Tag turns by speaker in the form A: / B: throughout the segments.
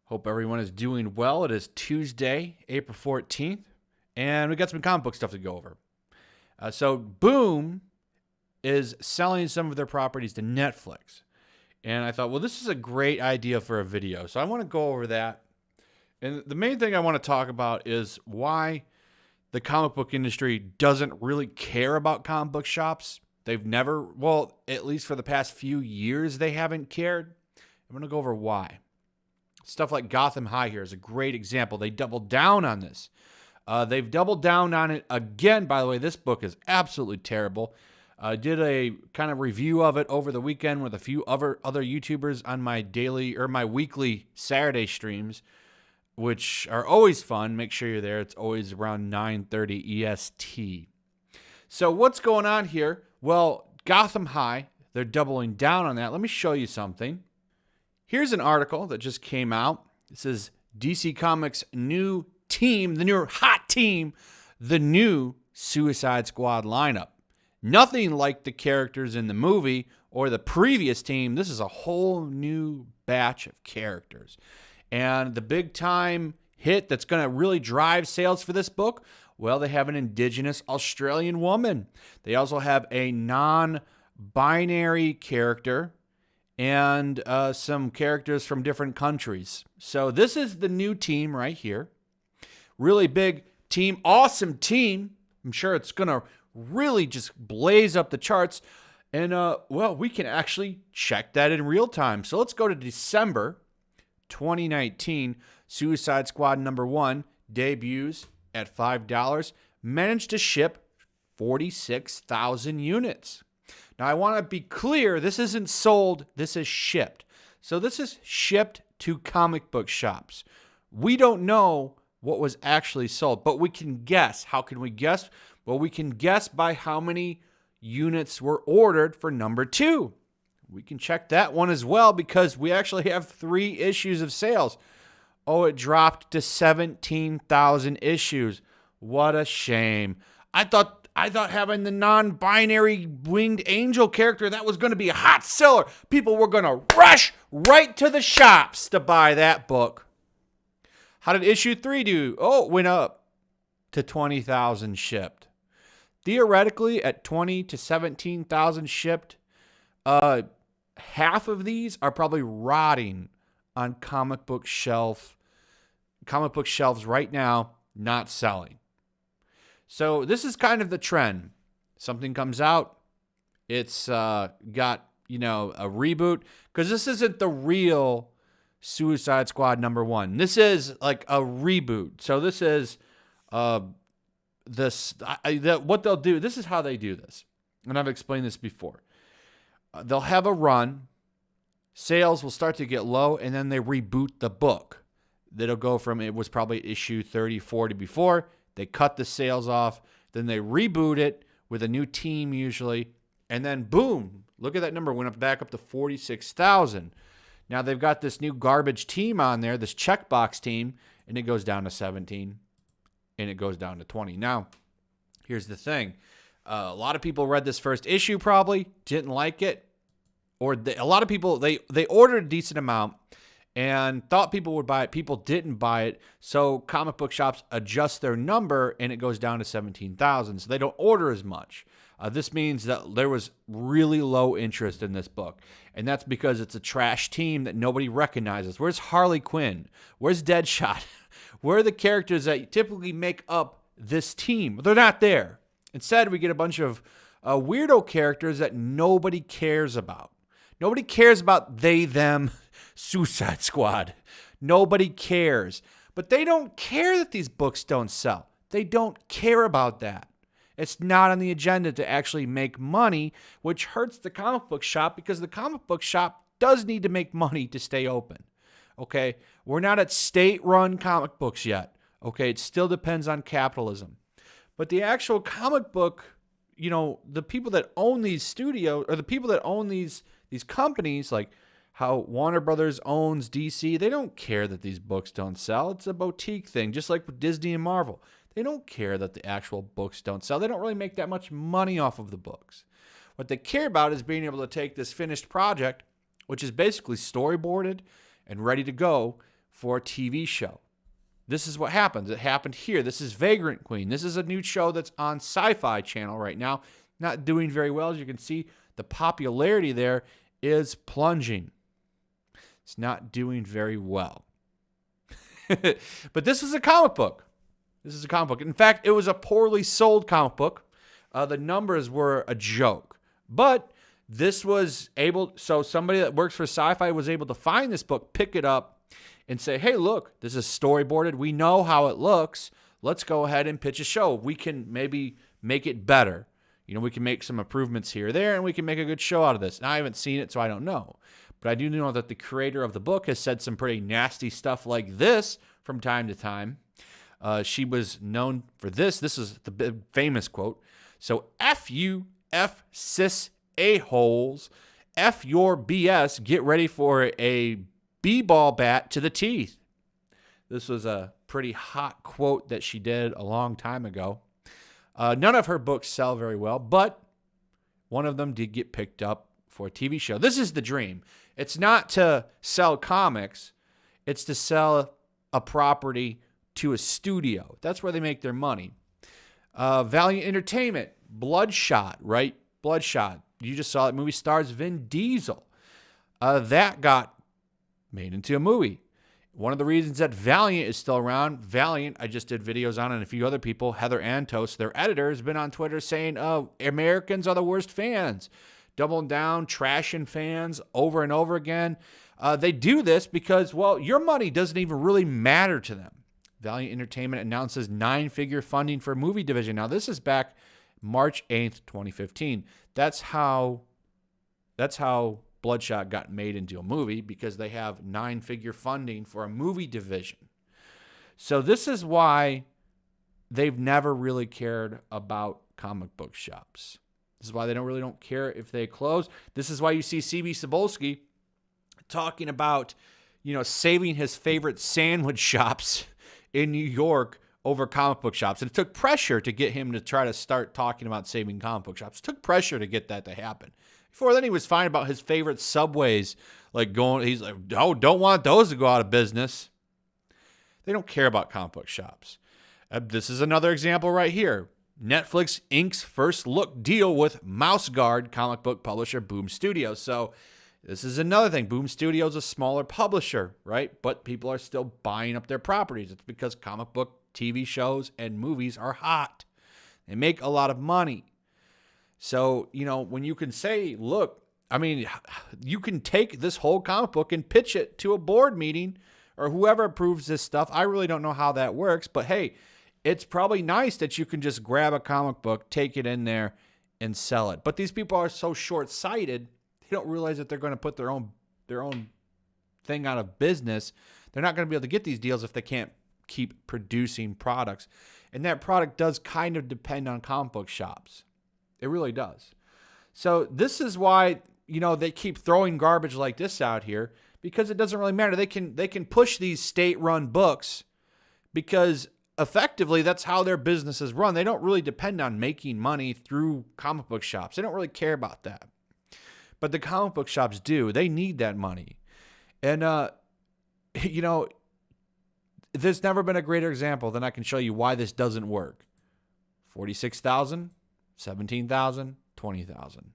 A: Hope everyone is doing well. It is Tuesday, April 14th, and we got some comic book stuff to go over. So Boom is selling some of their properties to Netflix. And I thought, well, this is a great idea for a video. So I want to go over that. And the main thing I want to talk about is why the comic book industry doesn't really care about comic book shops. They've never, well, at least for the past few years, they haven't cared. I'm going to go over why. Stuff like Gotham High here is a great example. They doubled down on this. They've doubled down on it again. By the way, this book is absolutely terrible. I did a kind of review of it over the weekend with a few other YouTubers on my daily or my weekly Saturday streams, which are always fun. Make sure you're there. It's always around 9:30 EST. So what's going on here? Well, Gotham High, they're doubling down on that. Let me show you something. Here's an article that just came out. It says DC Comics' new team, the new hot team, the new Suicide Squad lineup. Nothing like the characters in the movie or the previous team. This is a whole new batch of characters. And the big time hit that's going to really drive sales for this book, well, they have an Indigenous Australian woman. They also have a non-binary character and some characters from different countries. So this is the new team right here. Really big team, awesome team. I'm sure it's going to really just blaze up the charts. And, well, we can actually check that in real time. So let's go to December 2019. Suicide Squad #1 debuts at $5. Managed to ship 46,000 units. Now, I want to be clear, this isn't sold, this is shipped. So this is shipped to comic book shops. We don't know what was actually sold, but we can guess. How can we guess? Well, we can guess by how many units were ordered for #2. We can check that one as well because we actually have 3 issues of sales. Oh, it dropped to 17,000 issues. What a shame. I thought having the non-binary winged angel character, that was going to be a hot seller. People were going to rush right to the shops to buy that book. How did issue 3 do? Oh, it went up to 20,000 shipped. Theoretically, at 20 to 17,000 shipped, half of these are probably rotting on comic book shelves right now, not selling. So this is kind of the trend. Something comes out, it's got, a reboot, because this isn't the real Suicide Squad #1. This is like a reboot. So this is what they'll do. This is how they do this, and I've explained this before. They'll have a run, sales will start to get low, and then they reboot the book. That'll go from, it was probably issue 30, 40 before. They cut the sales off. Then they reboot it with a new team usually. And then boom, look at that number. Went back up to 46,000. Now they've got this new garbage team on there, this checkbox team, and it goes down to 17. And it goes down to 20. Now, here's the thing. A lot of people read this first issue probably, didn't like it. Or a lot of people, they ordered a decent amount and thought people would buy it. People didn't buy it. So comic book shops adjust their number and it goes down to 17,000. So they don't order as much. This means that there was really low interest in this book. And that's because it's a trash team that nobody recognizes. Where's Harley Quinn? Where's Deadshot? Where are the characters that typically make up this team? They're not there. Instead, we get a bunch of weirdo characters that nobody cares about. Nobody cares about they, them, Suicide Squad. Nobody cares. But they don't care that these books don't sell. They don't care about that. It's not on the agenda to actually make money, which hurts the comic book shop because the comic book shop does need to make money to stay open. Okay? We're not at state-run comic books yet. Okay? It still depends on capitalism. But the actual comic book, the people that own these studios, or the people that own these companies, like how Warner Brothers owns DC, they don't care that these books don't sell. It's a boutique thing, just like with Disney and Marvel. They don't care that the actual books don't sell. They don't really make that much money off of the books. What they care about is being able to take this finished project, which is basically storyboarded and ready to go, for a TV show. This is what happens. It happened here. This is Vagrant Queen. This is a new show that's on Sci-Fi Channel right now. Not doing very well. As you can see, the popularity there is plunging. It's not doing very well. But this is a comic book. This is a comic book. In fact, it was a poorly sold comic book. The numbers were a joke. But this was able, so somebody that works for Sci-Fi was able to find this book, pick it up, and say, hey, look, this is storyboarded. We know how it looks. Let's go ahead and pitch a show. We can maybe make it better. You know, we can make some improvements here or there, and we can make a good show out of this. Now, I haven't seen it, so I don't know. But I do know that the creator of the book has said some pretty nasty stuff like this from time to time. She was known for this. This is the big famous quote. So, F you, F cis a-holes, F your BS, get ready for a B-ball bat to the teeth. This was a pretty hot quote that she did a long time ago. None of her books sell very well, but one of them did get picked up for a TV show. This is the dream. It's not to sell comics. It's to sell a property to a studio. That's where they make their money. Valiant Entertainment, Bloodshot, right? Bloodshot. You just saw that movie, stars Vin Diesel. That got made into a movie. One of the reasons that Valiant is still around, Valiant, I just did videos on, and a few other people, Heather Antos, their editor, has been on Twitter saying, oh, Americans are the worst fans. Doubling down, trashing fans over and over again. They do this because, well, your money doesn't even really matter to them. Valiant Entertainment announces 9-figure funding for a movie division. Now, this is back March 8th, 2015. That's how Bloodshot got made into a movie, because they have 9-figure funding for a movie division. So this is why they've never really cared about comic book shops. This is why they don't care if they close. This is why you see CB Cebulski talking about, saving his favorite sandwich shops in New York over comic book shops. And it took pressure to get him to try to start talking about saving comic book shops. It took pressure to get that to happen. Before then, he was fine about his favorite Subways, he's like, oh, don't want those to go out of business. They don't care about comic book shops. This is another example right here. Netflix inks first look deal with Mouse Guard comic book publisher Boom Studios. So this is another thing. Boom Studios is a smaller publisher, right? But people are still buying up their properties. It's because comic book TV shows and movies are hot. They make a lot of money. So, when you can say, look, you can take this whole comic book and pitch it to a board meeting or whoever approves this stuff. I really don't know how that works, but hey, it's probably nice that you can just grab a comic book, take it in there, and sell it. But these people are so short-sighted, they don't realize that they're going to put their own thing out of business. They're not going to be able to get these deals if they can't keep producing products. And that product does kind of depend on comic book shops. It really does. So this is why, they keep throwing garbage like this out here, because it doesn't really matter. They can push these state-run books because effectively that's how their businesses run. They don't really depend on making money through comic book shops. They don't really care about that. But the comic book shops do. They need that money. And, there's never been a greater example than I can show you why this doesn't work. 46,000. 17,000, 20,000.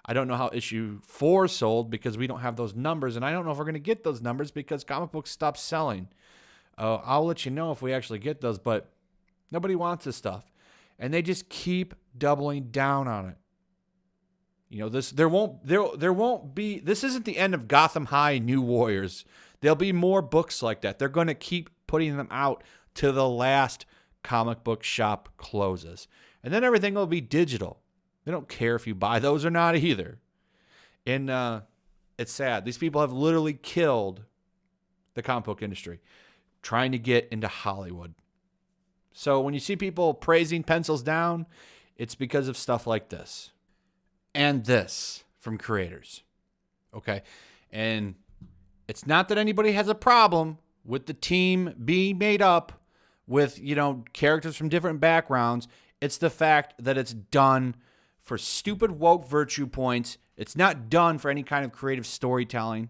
A: I don't know how issue 4 sold because we don't have those numbers, and I don't know if we're going to get those numbers because comic books stopped selling. I'll let you know if we actually get those, but nobody wants this stuff, and they just keep doubling down on it. There won't be. This isn't the end of Gotham High New Warriors. There'll be more books like that. They're going to keep putting them out to the last comic book shop closes. And then everything will be digital. They don't care if you buy those or not either. And it's sad. These people have literally killed the comic book industry trying to get into Hollywood. So when you see people praising pencils down, it's because of stuff like this. And this from creators. Okay? And it's not that anybody has a problem with the team being made up with, characters from different backgrounds. It's the fact that it's done for stupid woke virtue points. It's not done for any kind of creative storytelling.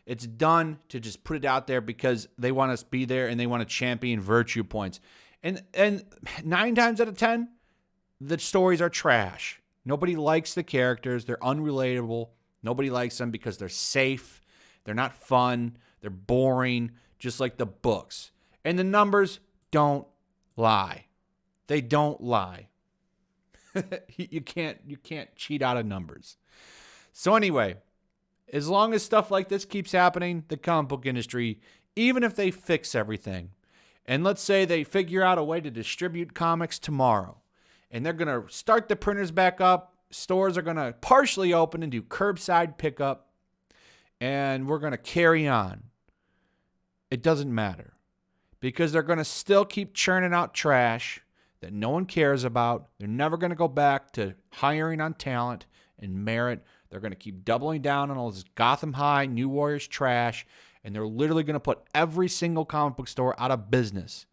A: It's done to just put it out there because they want us to be there and they want to champion virtue points. And 9 times out of 10, the stories are trash. Nobody likes the characters. They're unrelatable. Nobody likes them because they're safe. They're not fun. They're boring, just like the books. And the numbers don't lie. They don't lie. You can't cheat out of numbers. So anyway, as long as stuff like this keeps happening, the comic book industry, even if they fix everything, and let's say they figure out a way to distribute comics tomorrow, and they're going to start the printers back up, stores are going to partially open and do curbside pickup, and we're going to carry on. It doesn't matter because they're going to still keep churning out trash that no one cares about. They're never going to go back to hiring on talent and merit. They're going to keep doubling down on all this Gotham High, New Warriors trash, and they're literally going to put every single comic book store out of business.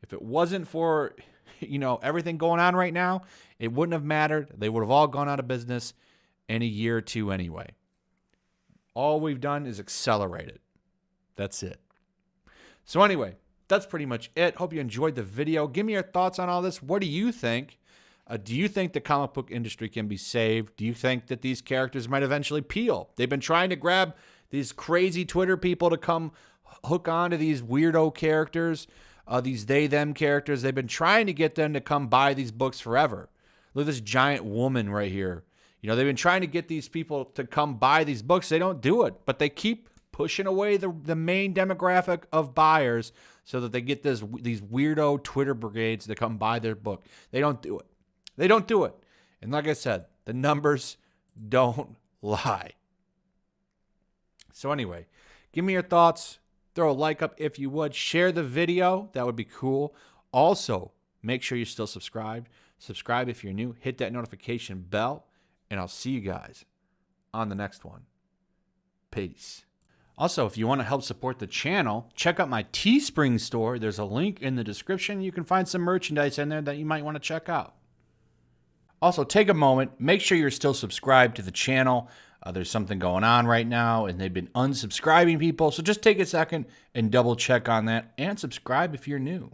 A: If it wasn't for, everything going on right now, it wouldn't have mattered. They would have all gone out of business in a year or two anyway. All we've done is accelerate it. That's it. So anyway, that's pretty much it. Hope you enjoyed the video. Give me your thoughts on all this. What do you think? Do you think the comic book industry can be saved? Do you think that these characters might eventually peel? They've been trying to grab these crazy Twitter people to come hook on to these weirdo characters, these they-them characters. They've been trying to get them to come buy these books forever. Look at this giant woman right here. They've been trying to get these people to come buy these books. They don't do it, but they keep pushing away the main demographic of buyers so that they get these weirdo Twitter brigades to come buy their book. They don't do it. They don't do it. And like I said, the numbers don't lie. So anyway, give me your thoughts. Throw a like up if you would. Share the video. That would be cool. Also, make sure you're still subscribed. Subscribe if you're new. Hit that notification bell. And I'll see you guys on the next one. Peace. Also, if you want to help support the channel, check out my Teespring store. There's a link in the description. You can find some merchandise in there that you might want to check out. Also, take a moment. Make sure you're still subscribed to the channel. There's something going on right now, and they've been unsubscribing people. So just take a second and double check on that and subscribe if you're new.